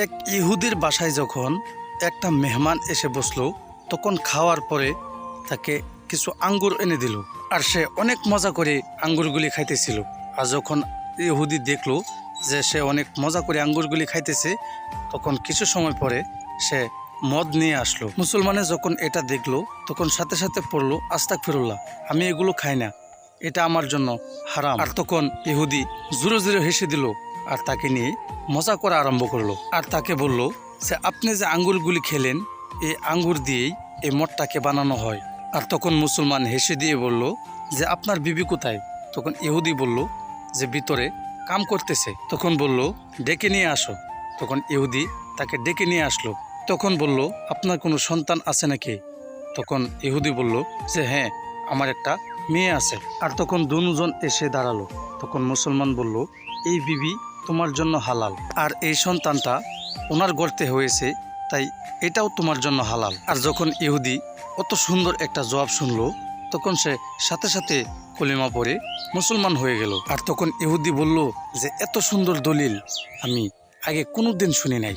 এক ইহুদির বাসায় যখন একটা মেহমান এসে বসলো, তখন খাওয়ার পরে তাকে কিছু আঙ্গুর এনে দিল। আর সে অনেক মজা করে আঙ্গুরগুলি খাইতেছিল। আর যখন ইহুদি দেখলো যে সে অনেক মজা করে আঙ্গুরগুলি খাইতেছে, তখন কিছু সময় পরে সে মদ নিয়ে আসলো। মুসলমানে যখন এটা দেখলো, তখন সাথে সাথে পড়লো আস্তাগফিরুল্লাহ, আমি এগুলো খাই না, এটা আমার জন্য হারাম। আর তখন ইহুদি জোরে জোরে হেসে দিল আর তাকে নিয়ে মজা করা আরম্ভ করলো। আর তাকে বলল যে আপনি যে আঙ্গুরগুলি খেলেন, এই আঙ্গুর দিয়েই এই মদটাকে বানানো হয়। আর তখন মুসলমান হেসে দিয়ে বলল যে আপনার বিবি কোথায়? তখন ইহুদি বলল যে ভিতরে কাম করতেছে। তখন বলল ডেকে নিয়ে আসো। তখন ইহুদি তাকে ডেকে নিয়ে আসলো। তখন বলল আপনার কোনো সন্তান আছে নাকি? তখন ইহুদি বলল যে হ্যাঁ, আমার একটা মেয়ে আছে। আর তখন দুজন এসে দাঁড়ালো। তখন মুসলমান বলল এই বিবি তোমার জন্য হালাল, আর এই সন্তানটা ওনার গর্তে হয়েছে, তাই এটাও তোমার জন্য হালাল। আর যখন ইহুদি অত সুন্দর একটা জবাব শুনলো, তখন সে সাথে সাথে কলিমা পড়ে মুসলমান হয়ে গেল। আর তখন ইহুদি বলল যে এত সুন্দর দলিল আমি আগে কোনোদিন শুনি নাই।